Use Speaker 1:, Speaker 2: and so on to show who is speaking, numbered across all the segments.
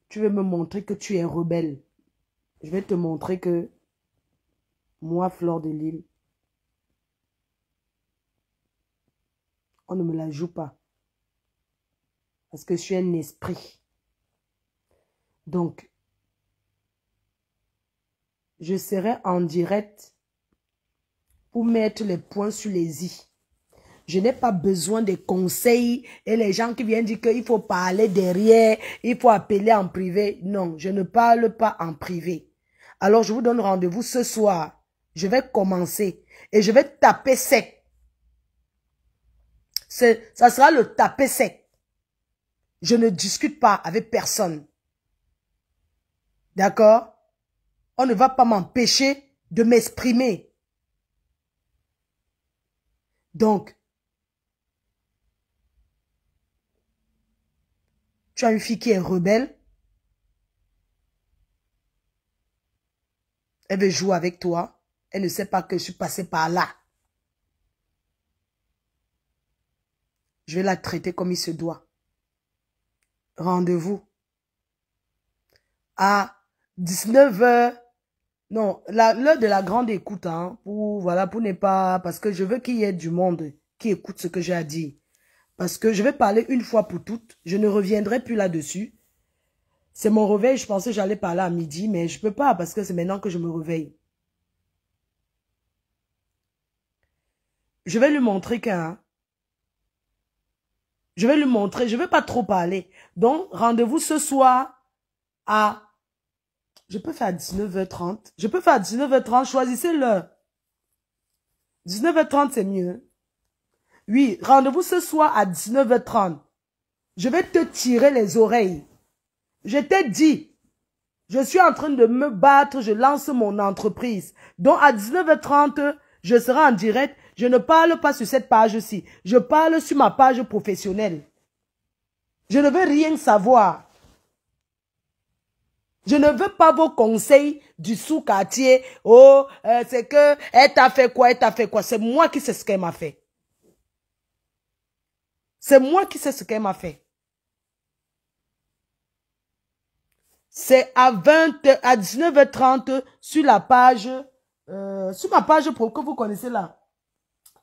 Speaker 1: Tu veux me montrer que tu es rebelle. Je vais te montrer que moi, Fleur de Lys, on ne me la joue pas. Parce que je suis un esprit. Donc, je serai en direct pour mettre les points sur les i. Je n'ai pas besoin de conseils et les gens qui viennent dire qu'il faut parler derrière, il faut appeler en privé. Non, je ne parle pas en privé. Alors, je vous donne rendez-vous ce soir. Je vais commencer et je vais taper sec. Ça sera le taper sec. Je ne discute pas avec personne. D'accord? On ne va pas m'empêcher de m'exprimer. Donc, tu as une fille qui est rebelle. Elle veut jouer avec toi. Elle ne sait pas que je suis passé par là. Je vais la traiter comme il se doit. Rendez-vous à 19h. Non, l'heure de la grande écoute, hein, pour ne pas... Parce que je veux qu'il y ait du monde qui écoute ce que j'ai à dire. Parce que je vais parler une fois pour toutes. Je ne reviendrai plus là-dessus. C'est mon réveil. Je pensais que j'allais parler à midi, mais je ne peux pas parce que c'est maintenant que je me réveille. Je vais lui montrer qu'un... Je vais lui montrer. Je ne vais pas trop parler. Donc, rendez-vous ce soir à... Je peux faire à 19h30. Je peux faire à 19h30. Choisissez l'heure. 19h30, c'est mieux. Oui, rendez-vous ce soir à 19h30. Je vais te tirer les oreilles. Je t'ai dit, je suis en train de me battre, je lance mon entreprise. Donc à 19h30, je serai en direct. Je ne parle pas sur cette page-ci. Je parle sur ma page professionnelle. Je ne veux rien savoir. Je ne veux pas vos conseils du sous-quartier. Oh, c'est que, elle t'a fait quoi, elle t'a fait quoi. C'est moi qui sais ce qu'elle m'a fait. C'est moi qui sais ce qu'elle m'a fait. C'est à 19h30 sur la page, sur ma page pro que vous connaissez là.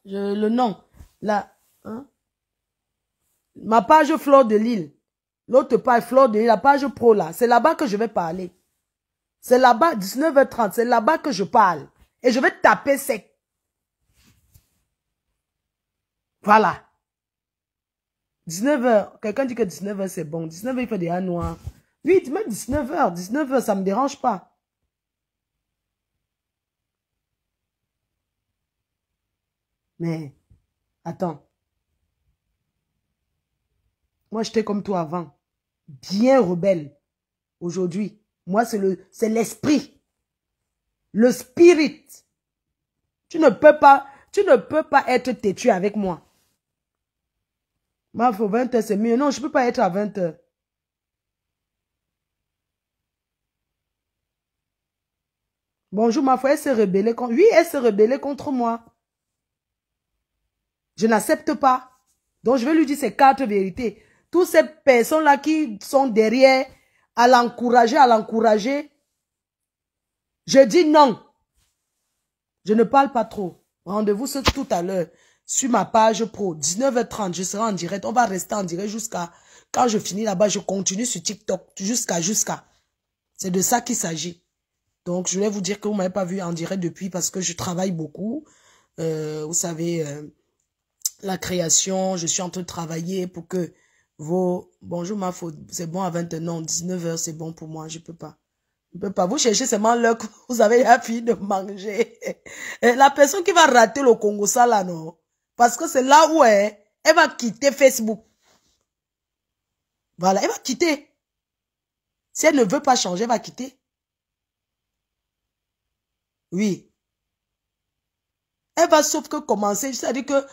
Speaker 1: Le nom. Là, hein? Ma page Fleur de Lys. L'autre page Fleur de Lys, la page pro là. C'est là-bas que je vais parler. C'est là-bas, 19h30, c'est là-bas que je parle. Et je vais taper sec. Voilà. 19h. Quelqu'un dit que 19h c'est bon. 19h il fait déjà noir. Oui, même 19h. 19h, ça ne me dérange pas. Mais, attends. Moi, j'étais comme toi avant. Bien rebelle. Aujourd'hui, moi, c'est l'esprit. Le spirit. Tu ne peux pas être têtu avec moi. Moi, il faut 20h, c'est mieux. Non, je ne peux pas être à 20h. Bonjour, ma foi, elle s'est rebellée contre... Oui, elle s'est rebellée contre moi. Je n'accepte pas. Donc, je vais lui dire ces 4 vérités. Toutes ces personnes-là qui sont derrière, à l'encourager, je dis non. Je ne parle pas trop. Rendez-vous tout à l'heure sur ma page pro. 19h30, je serai en direct. On va rester en direct jusqu'à... Quand je finis là-bas, je continue sur TikTok. Jusqu'à. C'est de ça qu'il s'agit. Donc, je voulais vous dire que vous ne m'avez pas vu en direct depuis parce que je travaille beaucoup. Vous savez, la création, je suis en train de travailler pour que vos... Bonjour ma faute, c'est bon à 21h, non, 19h, c'est bon pour moi, je ne peux pas. Je ne peux pas. Vous cherchez seulement l'heure que vous avez la fille de manger. La personne qui va rater le Congo, ça là, non. Parce que c'est là où elle va quitter Facebook. Voilà, elle va quitter. Si elle ne veut pas changer, elle va quitter. Oui. Elle va sauf que commencer, c'est-à-dire que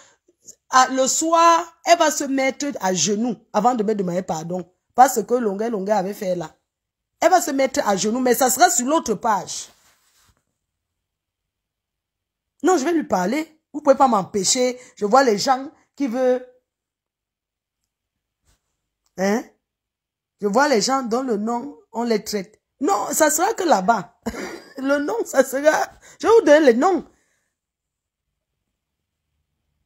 Speaker 1: le soir, elle va se mettre à genoux avant de me demander pardon. Parce que Longuet avait fait là. Elle va se mettre à genoux, mais ça sera sur l'autre page. Non, je vais lui parler. Vous ne pouvez pas m'empêcher. Je vois les gens qui veulent... Hein? Je vois les gens dont le nom... on les traite. Non, ça sera que là-bas. Le nom, ça sera... Je vais vous donner le nom.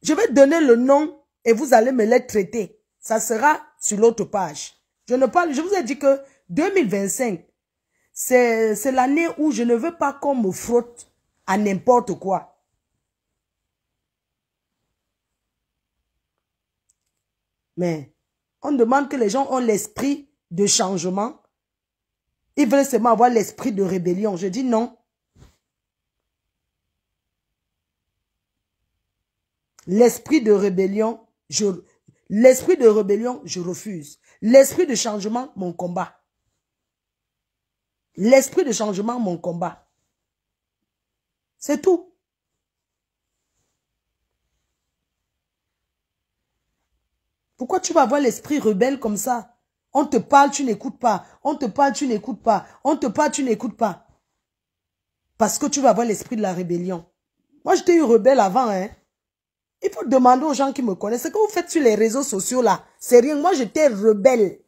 Speaker 1: Je vais donner le nom et vous allez me les traiter. Ça sera sur l'autre page. Je vous ai dit que 2025, c'est l'année où je ne veux pas qu'on me frotte à n'importe quoi. Mais on demande que les gens ont l'esprit de changement. Ils veulent seulement avoir l'esprit de rébellion. Je dis non. L'esprit de rébellion, je refuse. L'esprit de changement, mon combat. L'esprit de changement, mon combat. C'est tout. Pourquoi tu vas avoir l'esprit rebelle comme ça? On te parle, tu n'écoutes pas. On te parle, tu n'écoutes pas. On te parle, tu n'écoutes pas. Parce que tu vas avoir l'esprit de la rébellion. Moi, j'étais eu rebelle avant, hein. Il faut demander aux gens qui me connaissent. Ce que vous faites sur les réseaux sociaux, là, c'est rien. Moi, j'étais rebelle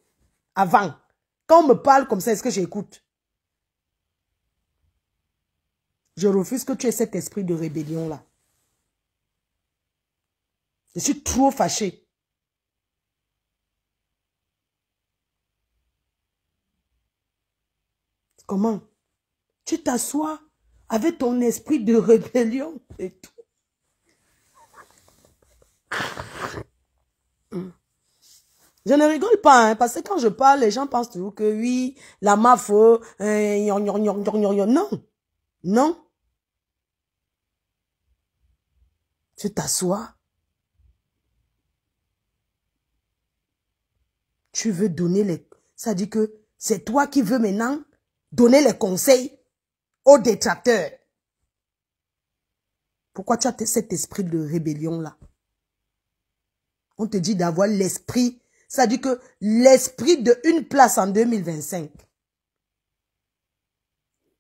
Speaker 1: avant. Quand on me parle comme ça, est-ce que j'écoute? Je refuse que tu aies cet esprit de rébellion-là. Je suis trop fâchée. Comment? Tu t'assois avec ton esprit de rébellion et tout. Je ne rigole pas, hein, parce que quand je parle, les gens pensent toujours que oui, la mafia, non, non. Tu t'assois. Tu veux donner les... Ça dit que c'est toi qui veux maintenant donner les conseils aux détracteurs. Pourquoi tu as cet esprit de rébellion-là? On te dit d'avoir l'esprit... Ça dit que l'esprit de une place en 2025.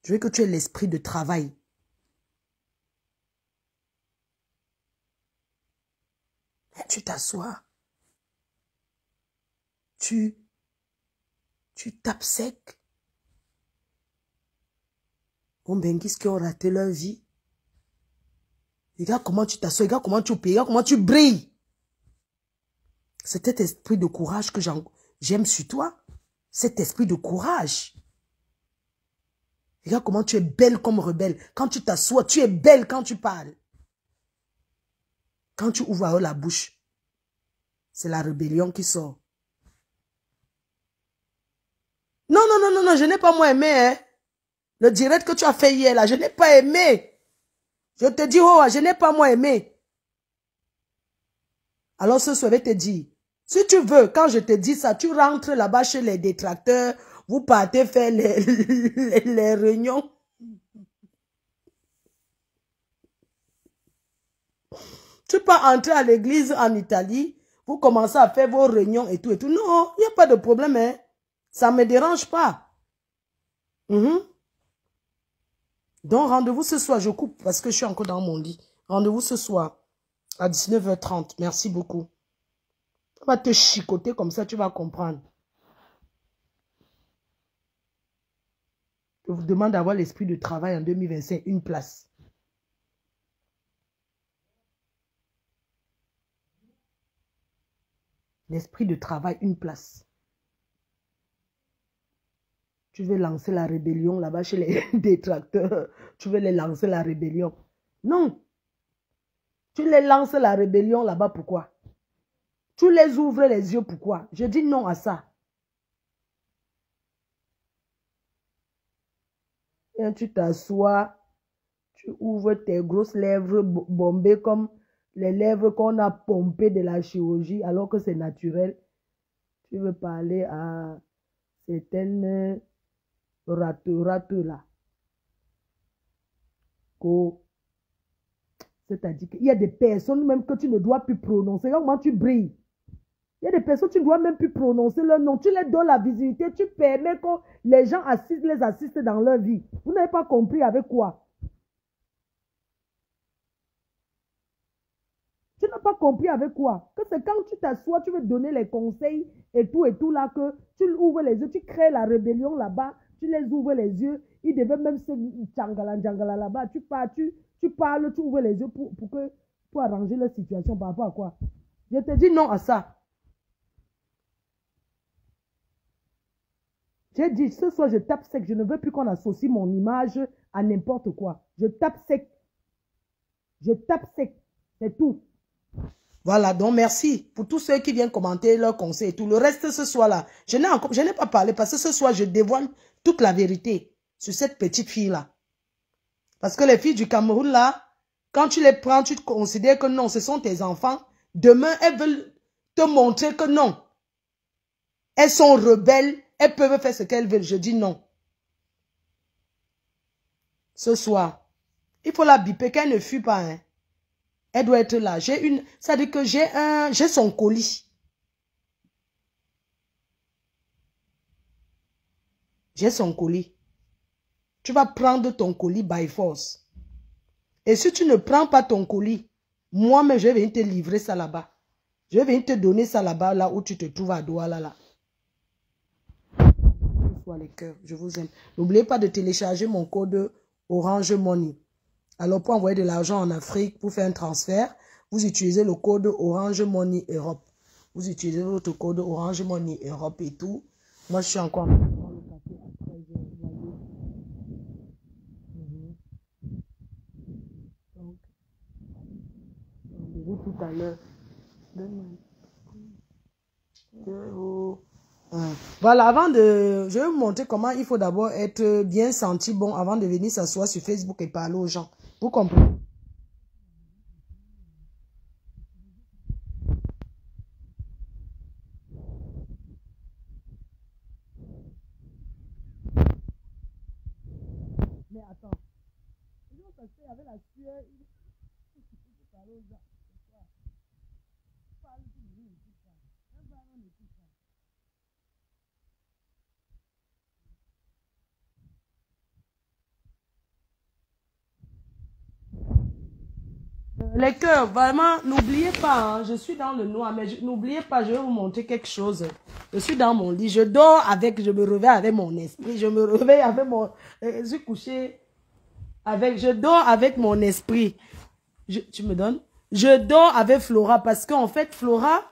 Speaker 1: Je veux que tu aies l'esprit de travail. Tu t'assois. Tu tapes sec. On benguise qui ont raté leur vie. Regarde comment tu t'assois, regarde comment tu payes, regarde comment tu brilles. C'est cet esprit de courage que j'aime sur toi. Cet esprit de courage. Regarde comment tu es belle comme rebelle. Quand tu t'assois, tu es belle quand tu parles. Quand tu ouvres la bouche, c'est la rébellion qui sort. Non, non, non, non, non, je n'ai pas moins aimé, hein. Le direct que tu as fait hier, là, je n'ai pas aimé. Je te dis, oh, je n'ai pas moins aimé. Alors ce soir, je vais te dire, si tu veux, quand je te dis ça, tu rentres là-bas chez les détracteurs, vous partez faire les réunions. Tu peux entrer à l'église en Italie, vous commencez à faire vos réunions et tout et tout. Non, il n'y a pas de problème, hein. Ça ne me dérange pas. Donc, rendez-vous ce soir. Je coupe parce que je suis encore dans mon lit. Rendez-vous ce soir à 19h30. Merci beaucoup. On va te chicoter comme ça, tu vas comprendre. Je vous demande d'avoir l'esprit de travail en 2025, une place. L'esprit de travail, une place. Tu veux lancer la rébellion là-bas chez les détracteurs. Tu veux les lancer la rébellion. Non. Tu les lances la rébellion là-bas, pourquoi? Tu les ouvres les yeux, pourquoi? Je dis non à ça. Et tu t'assois, tu ouvres tes grosses lèvres bombées comme les lèvres qu'on a pompées de la chirurgie alors que c'est naturel. Tu veux parler à certaines rateux là. C'est-à-dire qu'il y a des personnes même que tu ne dois plus prononcer. Comment tu brilles? Il y a des personnes que tu ne dois même plus prononcer leur nom. Tu les donnes la visibilité. Tu permets que les gens les assistent dans leur vie. Vous n'avez pas compris avec quoi? Tu n'as pas compris avec quoi? Que c'est quand tu t'assois, tu veux donner les conseils et tout là, que tu ouvres les yeux, tu crées la rébellion là-bas, tu les ouvres les yeux, ils devaient même se tchangala là-bas, tu parles, tu ouvres les yeux pour arranger la situation par rapport à quoi? Je te dis non à ça. J'ai dit, ce soir, je tape sec. Je ne veux plus qu'on associe mon image à n'importe quoi. Je tape sec. Je tape sec. C'est tout. Voilà, donc merci pour tous ceux qui viennent commenter leurs conseils et tout. Le reste, ce soir-là, je n'ai pas parlé parce que ce soir, je dévoile toute la vérité sur cette petite fille-là. Parce que les filles du Cameroun, là, quand tu les prends, tu te considères que non, ce sont tes enfants. Demain, elles veulent te montrer que non. Elles sont rebelles. Elles peuvent faire ce qu'elles veulent. Je dis non. Ce soir, il faut la biper, qu'elle ne fuit pas. Hein. Elle doit être là. Ça dit que j'ai son colis. J'ai son colis. Tu vas prendre ton colis by force. Et si tu ne prends pas ton colis, moi-même, je vais venir te livrer ça là-bas. Je vais venir te donner ça là-bas, là où tu te trouves à Douala, là. Les cœurs, je vous aime. N'oubliez pas de télécharger mon code Orange Money. Alors, pour envoyer de l'argent en Afrique, pour faire un transfert, vous utilisez le code Orange Money Europe. Vous utilisez votre code Orange Money Europe et tout. Moi, je suis encore... Rendez-vous tout à l'heure. Voilà, je vais vous montrer comment il faut d'abord être bien senti bon avant de venir s'asseoir sur Facebook et parler aux gens. Vous comprenez? Mais attends. Parce qu'il y avait la sueur, il faut parler aux gens. Parle, tu ne dis pas. Un parent ne dit pas. Les cœurs, vraiment, n'oubliez pas, hein, je suis dans le noir, mais n'oubliez pas, je vais vous montrer quelque chose. Je suis dans mon lit, je dors avec, je me réveille avec mon esprit, je me réveille avec mon... Je suis couché avec, je dors avec mon esprit. Tu me donnes? Je dors avec Flora parce qu'en fait, Flora,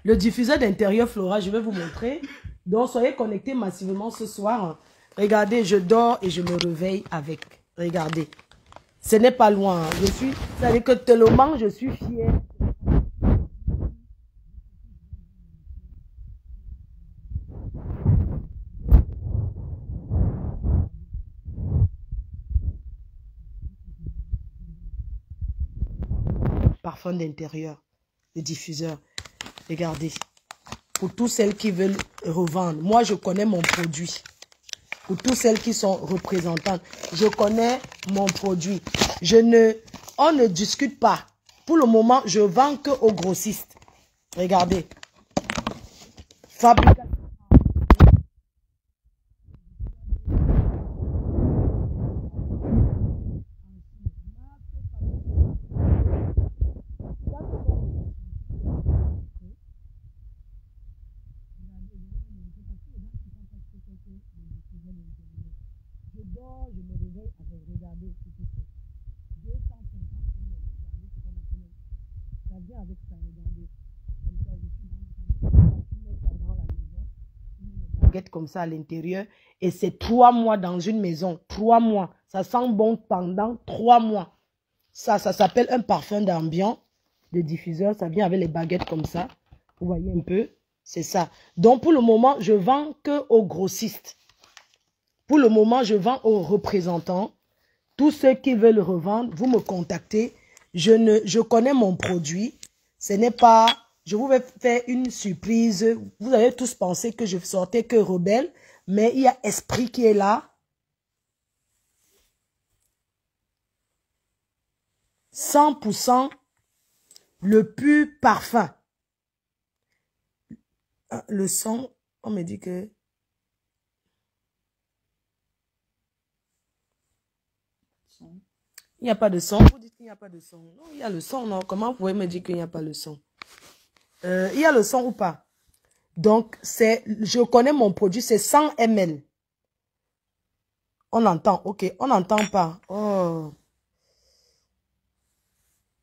Speaker 1: le diffuseur d'intérieur Flora, je vais vous montrer. Donc, soyez connectés massivement ce soir. Regardez, je dors et je me réveille avec. Regardez. Ce n'est pas loin. C'est-à-dire que tellement je suis fière. Parfum d'intérieur, le diffuseur. Regardez. Pour toutes celles qui veulent revendre, moi je connais mon produit. Pour toutes celles qui sont représentantes, je connais mon produit. On ne discute pas. Pour le moment, je vends que aux grossistes. Regardez. Fabrication. Je dors, je me réveille avec, regardez ce que c'est. 250 ça vient avec ça, regardez. Comme ça, je suis dans la maison. Une baguette comme ça à l'intérieur. Et c'est 3 mois dans une maison. 3 mois. Ça sent bon pendant 3 mois. Ça s'appelle un parfum d'ambiance de diffuseur. Ça vient avec les baguettes comme ça. Vous voyez un peu? C'est ça. Donc, pour le moment, je vends que aux grossistes. Pour le moment, je vends aux représentants. Tous ceux qui veulent revendre, vous me contactez. Je connais mon produit. Ce n'est pas... Je vous vais faire une surprise. Vous avez tous pensé que je sortais que rebelle. Mais il y a Esprit qui est là. 100% le pur parfum. Le son, on me dit que... Il n'y a pas de son. Vous dites qu'il n'y a pas de son. Non, il y a le son, non. Comment vous pouvez me dire qu'il n'y a pas le son? Il y a le son ou pas? Donc, je connais mon produit, c'est 100 ml. On entend, ok. On n'entend pas. Oh.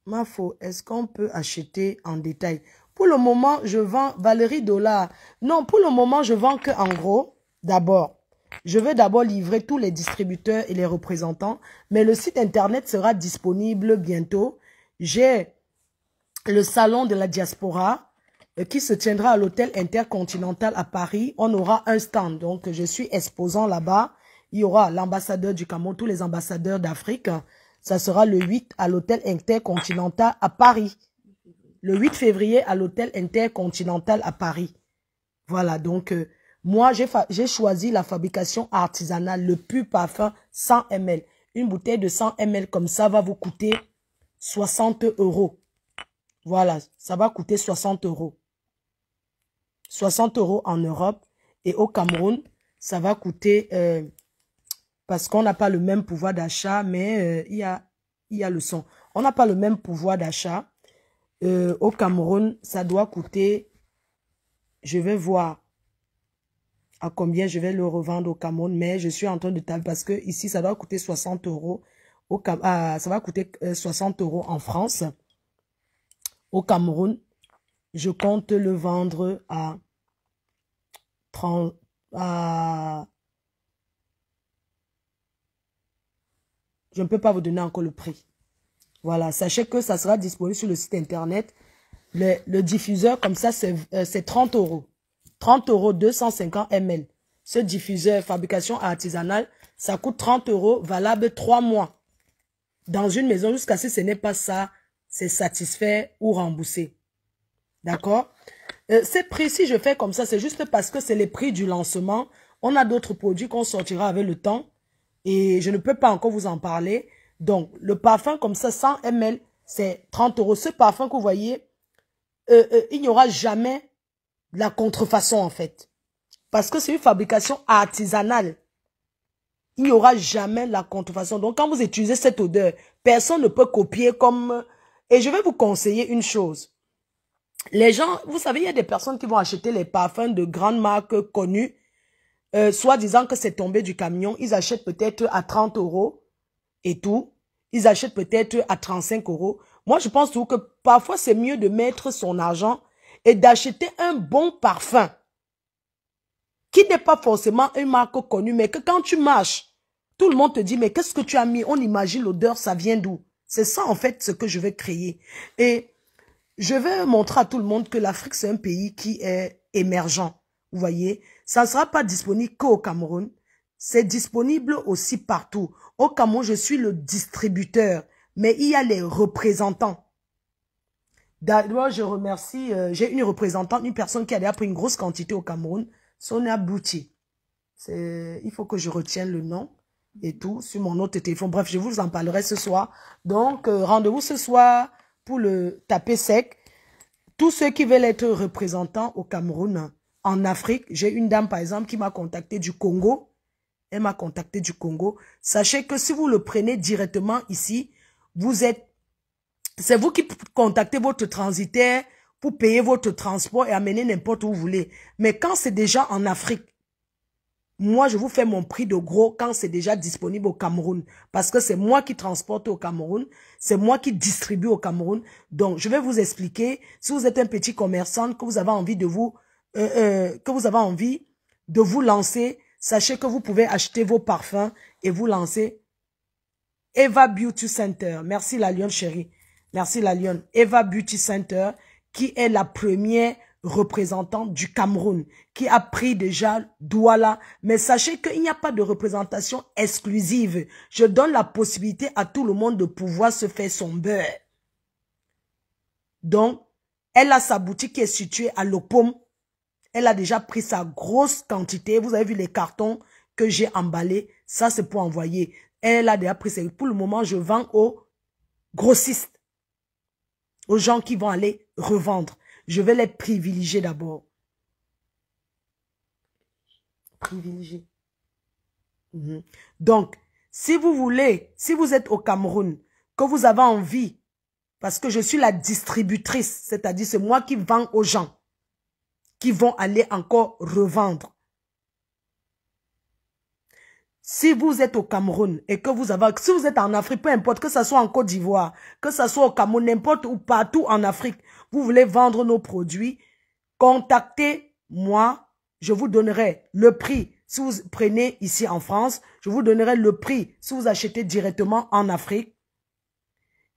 Speaker 1: Ma faux, est-ce qu'on peut acheter en détail? Pour le moment, je vends Valérie Dollar. Non, pour le moment, je vends que en gros. D'abord, je vais d'abord livrer tous les distributeurs et les représentants. Mais le site internet sera disponible bientôt. J'ai le salon de la diaspora qui se tiendra à l'hôtel Intercontinental à Paris. On aura un stand. Donc, je suis exposant là-bas. Il y aura l'ambassadeur du Cameroun, tous les ambassadeurs d'Afrique. Ça sera le 8 à l'hôtel Intercontinental à Paris. Le 8 février à l'hôtel Intercontinental à Paris. Voilà, donc moi j'ai choisi la fabrication artisanale, le pur parfum 100 ml. Une bouteille de 100 ml comme ça va vous coûter 60 €. Voilà, ça va coûter 60 €. 60 € en Europe et au Cameroun, ça va coûter... parce qu'on n'a pas le même pouvoir d'achat, mais il y a le son. On n'a pas le même pouvoir d'achat. Au Cameroun, ça doit coûter, je vais voir à combien je vais le revendre au Cameroun, mais je suis en train de taper parce que ici, ça doit coûter 60 €. Ça va coûter 60 € en France. Au Cameroun, je compte le vendre à 30... Je ne peux pas vous donner encore le prix. Voilà, sachez que ça sera disponible sur le site internet. Le diffuseur, comme ça, c'est 30 €. 30 €, 250 ml. Ce diffuseur, fabrication artisanale, ça coûte 30 €, valable 3 mois. Dans une maison, jusqu'à ce que ce n'est pas ça, c'est satisfait ou remboursé. D'accord? Ces prix, si je fais comme ça, c'est juste parce que c'est les prix du lancement. On a d'autres produits qu'on sortira avec le temps. Et je ne peux pas encore vous en parler. Donc, le parfum comme ça, 100 ml, c'est 30 €. Ce parfum que vous voyez, il n'y aura jamais la contrefaçon en fait. Parce que c'est une fabrication artisanale. Il n'y aura jamais la contrefaçon. Donc, quand vous utilisez cette odeur, personne ne peut copier comme... Et je vais vous conseiller une chose. Les gens, vous savez, il y a des personnes qui vont acheter les parfums de grandes marques connues, soit disant que c'est tombé du camion. Ils achètent peut-être à 30 € et tout. Ils achètent peut-être à 35 €. Moi, je pense tout que parfois, c'est mieux de mettre son argent et d'acheter un bon parfum qui n'est pas forcément une marque connue, mais que quand tu marches, tout le monde te dit, mais qu'est-ce que tu as mis? On imagine l'odeur, ça vient d'où? C'est ça, en fait, ce que je veux créer. Et je vais montrer à tout le monde que l'Afrique, c'est un pays qui est émergent. Vous voyez, ça ne sera pas disponible qu'au Cameroun. C'est disponible aussi partout. Au Cameroun, je suis le distributeur, mais il y a les représentants. D'abord, je remercie, j'ai une représentante, une personne qui a déjà pris une grosse quantité au Cameroun, Sonia Bouti. Il faut que je retienne le nom et tout sur mon autre téléphone. Bref, je vous en parlerai ce soir. Donc, rendez-vous ce soir pour le taper sec. Tous ceux qui veulent être représentants au Cameroun, en Afrique, j'ai une dame par exemple qui m'a contacté du Congo. Elle m'a contacté du Congo. Sachez que si vous le prenez directement ici, c'est vous qui contactez votre transitaire pour payer votre transport et amener n'importe où vous voulez. Mais quand c'est déjà en Afrique, moi, je vous fais mon prix de gros quand c'est déjà disponible au Cameroun. Parce que c'est moi qui transporte au Cameroun. C'est moi qui distribue au Cameroun. Donc, je vais vous expliquer. Si vous êtes un petit commerçant, que vous avez envie de vous lancer, sachez que vous pouvez acheter vos parfums et vous lancer. Eva Beauty Center. Merci la Lyon chérie. Merci la Lyon. Eva Beauty Center, qui est la première représentante du Cameroun, qui a pris déjà Douala. Mais sachez qu'il n'y a pas de représentation exclusive. Je donne la possibilité à tout le monde de pouvoir se faire son beurre. Donc, elle a sa boutique qui est située à Lopom. Elle a déjà pris sa grosse quantité. Vous avez vu les cartons que j'ai emballés. Ça, c'est pour envoyer. Elle a déjà pris. Pour le moment, je vends aux grossistes. Aux gens qui vont aller revendre. Je vais les privilégier d'abord. Privilégier. Donc, si vous voulez, si vous êtes au Cameroun, que vous avez envie, parce que je suis la distributrice, c'est-à-dire c'est moi qui vends aux gens, qui vont aller encore revendre. Si vous êtes au Cameroun et que vous avez, si vous êtes en Afrique, peu importe, que ce soit en Côte d'Ivoire, que ce soit au Cameroun, n'importe où, partout en Afrique, vous voulez vendre nos produits, contactez-moi, je vous donnerai le prix. Si vous prenez ici en France, je vous donnerai le prix si vous achetez directement en Afrique.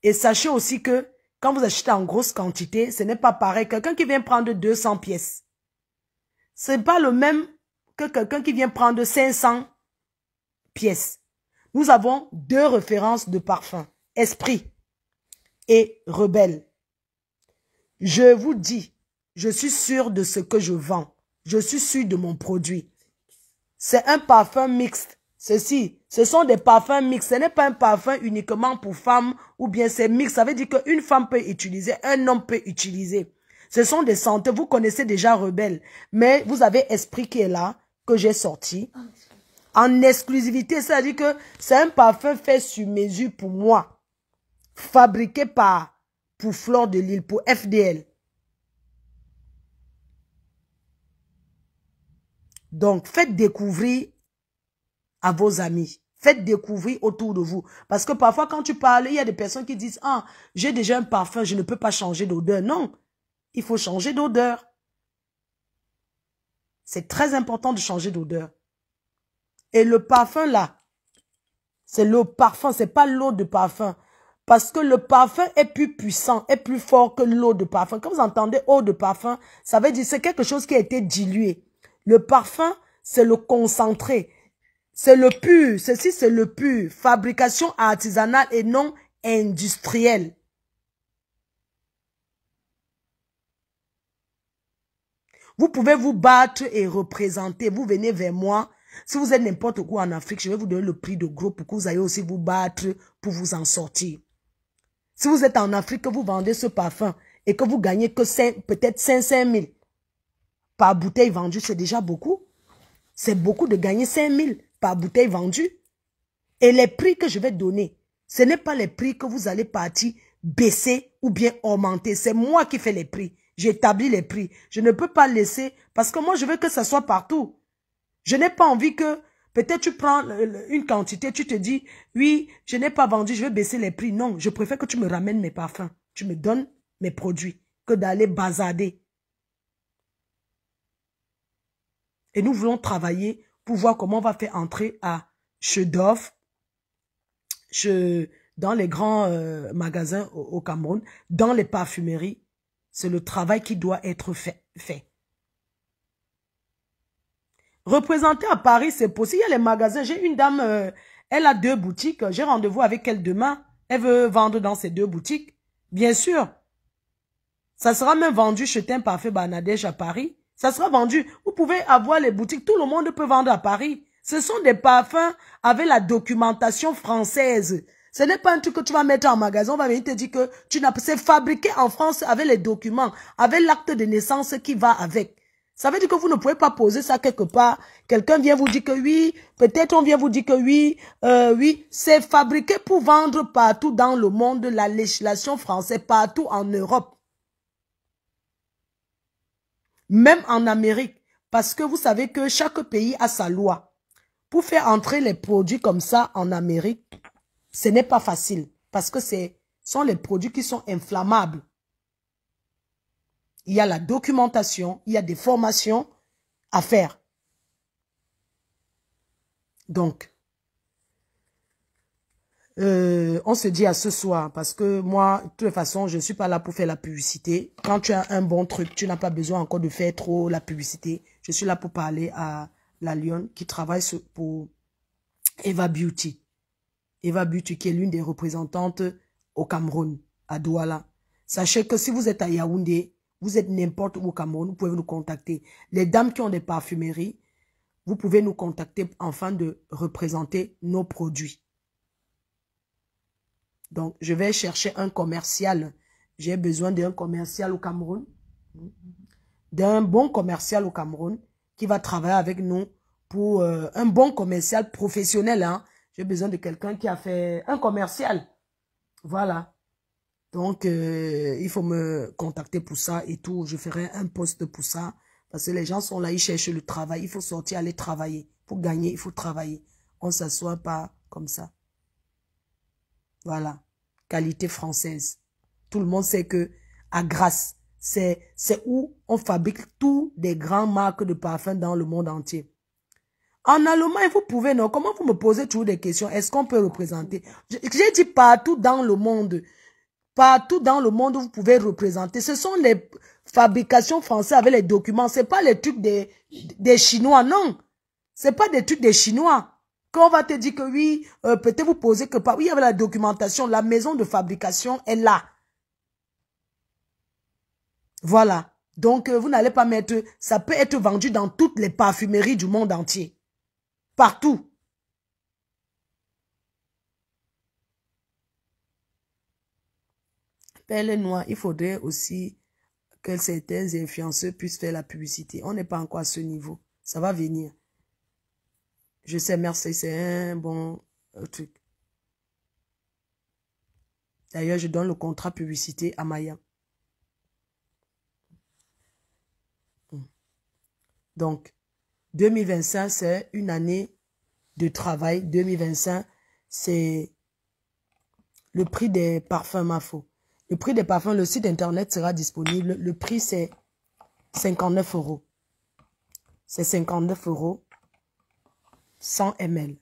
Speaker 1: Et sachez aussi que quand vous achetez en grosse quantité, ce n'est pas pareil. Quelqu'un qui vient prendre 200 pièces, ce n'est pas le même que quelqu'un qui vient prendre 500 pièces. Nous avons 2 références de parfums, Esprit et Rebelle. Je vous dis, je suis sûre de ce que je vends. Je suis sûre de mon produit. C'est un parfum mixte. Ceci, ce sont des parfums mixtes. Ce n'est pas un parfum uniquement pour femmes ou bien c'est mixte. Ça veut dire qu'une femme peut utiliser, un homme peut utiliser. Ce sont des senteurs. Vous connaissez déjà Rebelle. Mais vous avez Esprit qui est là, que j'ai sorti. En exclusivité, c'est-à-dire que c'est un parfum fait sur mesure pour moi. Fabriqué pour Fleur de Lys, pour FDL. Donc, faites découvrir à vos amis. Faites découvrir autour de vous. Parce que parfois, quand tu parles, il y a des personnes qui disent « Ah, j'ai déjà un parfum, je ne peux pas changer d'odeur. » Non, il faut changer d'odeur. C'est très important de changer d'odeur. Et le parfum là, c'est le parfum, c'est pas l'eau de parfum. Parce que le parfum est plus puissant, est plus fort que l'eau de parfum. Quand vous entendez eau de parfum, ça veut dire que c'est quelque chose qui a été dilué. Le parfum, c'est le concentré. C'est le pur. Ceci, c'est le pur. Fabrication artisanale et non industrielle. Vous pouvez vous battre et représenter. Vous venez vers moi. Si vous êtes n'importe où en Afrique, je vais vous donner le prix de gros pour que vous ayez aussi vous battre pour vous en sortir. Si vous êtes en Afrique, que vous vendez ce parfum et que vous gagnez que peut-être 500 000 par bouteille vendue, c'est déjà beaucoup. C'est beaucoup de gagner 5 000 par bouteille vendue. Et les prix que je vais donner, ce n'est pas les prix que vous allez partir baisser ou bien augmenter. C'est moi qui fais les prix. J'établis les prix. Je ne peux pas laisser, parce que moi, je veux que ça soit partout. Je n'ai pas envie que, peut-être tu prends une quantité, tu te dis, oui, je n'ai pas vendu, je vais baisser les prix. Non, je préfère que tu me ramènes mes parfums. Tu me donnes mes produits que d'aller bazarder. Et nous voulons travailler pour voir comment on va faire entrer à Chedov, dans les grands magasins au Cameroun, dans les parfumeries. C'est le travail qui doit être fait. Représenter à Paris, c'est possible. Il y a les magasins. J'ai une dame, elle a 2 boutiques. J'ai rendez-vous avec elle demain. Elle veut vendre dans ces 2 boutiques. Bien sûr. Ça sera même vendu chez un parfait Banadèche à Paris. Ça sera vendu. Vous pouvez avoir les boutiques. Tout le monde peut vendre à Paris. Ce sont des parfums avec la documentation française. Ce n'est pas un truc que tu vas mettre en magasin. On va venir te dire que c'est fabriqué en France avec les documents, avec l'acte de naissance qui va avec. Ça veut dire que vous ne pouvez pas poser ça quelque part. Quelqu'un vient vous dire que oui, peut-être on vient vous dire que oui, oui, c'est fabriqué pour vendre partout dans le monde, la législation française, partout en Europe. Même en Amérique. Parce que vous savez que chaque pays a sa loi. Pour faire entrer les produits comme ça en Amérique, ce n'est pas facile. Parce que ce sont les produits qui sont inflammables. Il y a la documentation, il y a des formations à faire. Donc, on se dit à ce soir, parce que moi, de toute façon, je ne suis pas là pour faire la publicité. Quand tu as un bon truc, tu n'as pas besoin encore de faire trop la publicité. Je suis là pour parler à la Lyon qui travaille pour Eva Beauty. Eva Beauty qui est l'une des représentantes au Cameroun, à Douala. Sachez que si vous êtes à Yaoundé, vous êtes n'importe où au Cameroun, vous pouvez nous contacter. Les dames qui ont des parfumeries, vous pouvez nous contacter afin de représenter nos produits. Donc, je vais chercher un commercial. J'ai besoin d'un commercial au Cameroun. D'un bon commercial au Cameroun qui va travailler avec nous pour un bon commercial professionnel. Hein. J'ai besoin de quelqu'un qui a fait un commercial. Voilà. Donc, il faut me contacter pour ça et tout. Je ferai un post pour ça. Parce que les gens sont là, ils cherchent le travail. Il faut sortir, aller travailler. Pour gagner, il faut travailler. On ne s'assoit pas comme ça. Voilà. Qualité française. Tout le monde sait que à Grasse, c'est où on fabrique tous les grandes marques de parfums dans le monde entier. En Allemagne, vous pouvez, non? Comment vous me posez toujours des questions? Est-ce qu'on peut représenter? J'ai dit partout dans le monde. Partout dans le monde, vous pouvez représenter. Ce sont les fabrications françaises avec les documents. Ce n'est pas les trucs des Chinois, non. Ce n'est pas des trucs des Chinois. Quand on va te dire que oui, peut-être vous posez que pas. Oui, il y avait la documentation. La maison de fabrication est là. Voilà. Donc, vous n'allez pas mettre... Ça peut être vendu dans toutes les parfumeries du monde entier. Partout. Perle noire, il faudrait aussi que certains influenceurs puissent faire la publicité. On n'est pas encore à ce niveau. Ça va venir. Je sais, merci, c'est un bon truc. D'ailleurs, je donne le contrat publicité à Maya. Donc, 2025, c'est une année de travail. 2025, c'est le prix des parfums Mafo. Le prix des parfums, le site internet sera disponible. Le prix, c'est 59 €. C'est 59 €, 100 ml.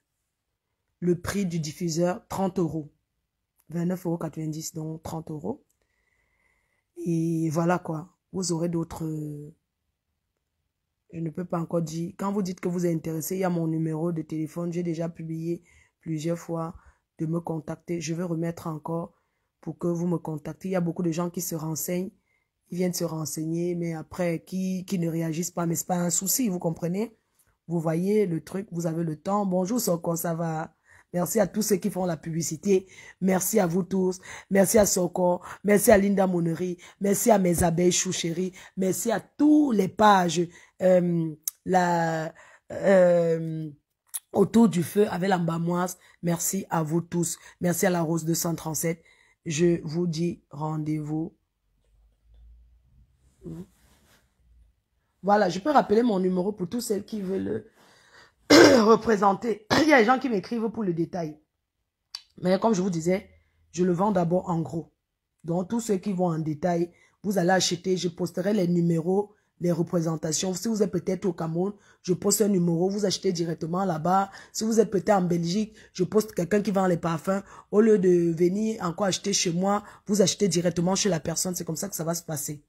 Speaker 1: Le prix du diffuseur, 30 €. 29,90 €, donc 30 €. Et voilà quoi. Vous aurez d'autres... Je ne peux pas encore dire. Quand vous dites que vous êtes intéressé, il y a mon numéro de téléphone. J'ai déjà publié plusieurs fois de me contacter. Je vais remettre encore pour que vous me contactez. Il y a beaucoup de gens qui se renseignent. Ils viennent se renseigner, mais après, qui ne réagissent pas. Mais ce n'est pas un souci, vous comprenez? Vous voyez le truc, vous avez le temps. Bonjour Soko, ça va? Merci à tous ceux qui font la publicité. Merci à vous tous. Merci à Soko. Merci à Linda Monnery. Merci à mes abeilles chouchéries. Merci à tous les pages autour du feu avec l'ambamoise. Merci à vous tous. Merci à la Rose 237. Je vous dis rendez-vous. Voilà, je peux rappeler mon numéro pour tous ceux qui veulent représenter. Il y a des gens qui m'écrivent pour le détail. Mais comme je vous disais, je le vends d'abord en gros. Donc, tous ceux qui vont en détail, vous allez acheter. Je posterai les numéros, les représentations. Si vous êtes peut-être au Cameroun, je poste un numéro. Vous achetez directement là-bas. Si vous êtes peut-être en Belgique, je poste quelqu'un qui vend les parfums. Au lieu de venir encore acheter chez moi, vous achetez directement chez la personne. C'est comme ça que ça va se passer.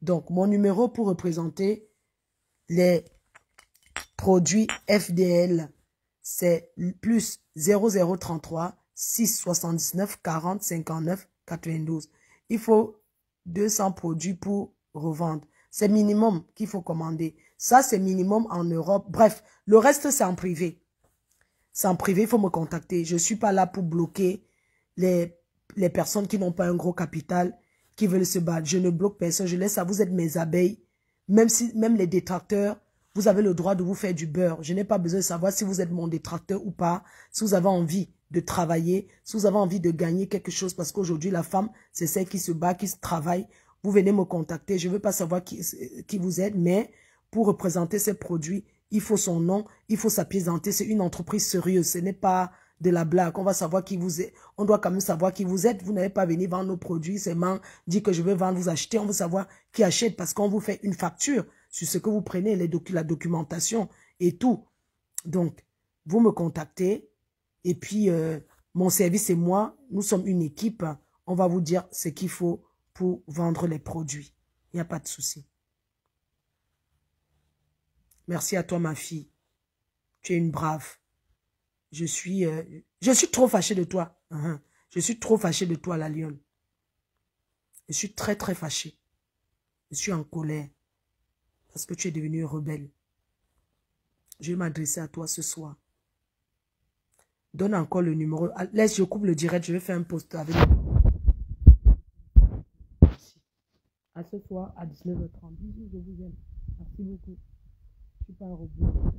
Speaker 1: Donc, mon numéro pour représenter les produits FDL, c'est plus 0033 679 40 59 92. Il faut 200 produits pour revendre. C'est minimum qu'il faut commander. Ça, c'est minimum en Europe. Bref, le reste, c'est en privé. C'est en privé, il faut me contacter. Je ne suis pas là pour bloquer les personnes qui n'ont pas un gros capital, qui veulent se battre. Je ne bloque personne, je laisse ça. Vous êtes mes abeilles. Même les détracteurs, vous avez le droit de vous faire du beurre. Je n'ai pas besoin de savoir si vous êtes mon détracteur ou pas, si vous avez envie de travailler, si vous avez envie de gagner quelque chose, parce qu'aujourd'hui, la femme, c'est celle qui se bat, qui se travaille. Vous venez me contacter. Je ne veux pas savoir qui vous êtes, mais pour représenter ces produits, il faut son nom, il faut sa pièce d'identité. C'est une entreprise sérieuse. Ce n'est pas de la blague. On va savoir qui vous êtes. On doit quand même savoir qui vous êtes. Vous n'allez pas venir vendre nos produits, seulement dire que je veux vendre, vous acheter. On veut savoir qui achète parce qu'on vous fait une facture sur ce que vous prenez, la documentation et tout. Donc, vous me contactez et puis mon service et moi, nous sommes une équipe. On va vous dire ce qu'il faut pour vendre les produits. Il n'y a pas de souci. Merci à toi, ma fille. Tu es une brave. Je suis trop fâchée de toi. Je suis trop fâchée de toi, la lionne. Je suis très, très fâchée. Je suis en colère. Parce que tu es devenue rebelle. Je vais m'adresser à toi ce soir. Donne encore le numéro. Laisse, je coupe le direct. Je vais faire un post avec. À ce soir, à 19h30. Bisous, je vous aime. Merci beaucoup. Je ne suis pas un robot.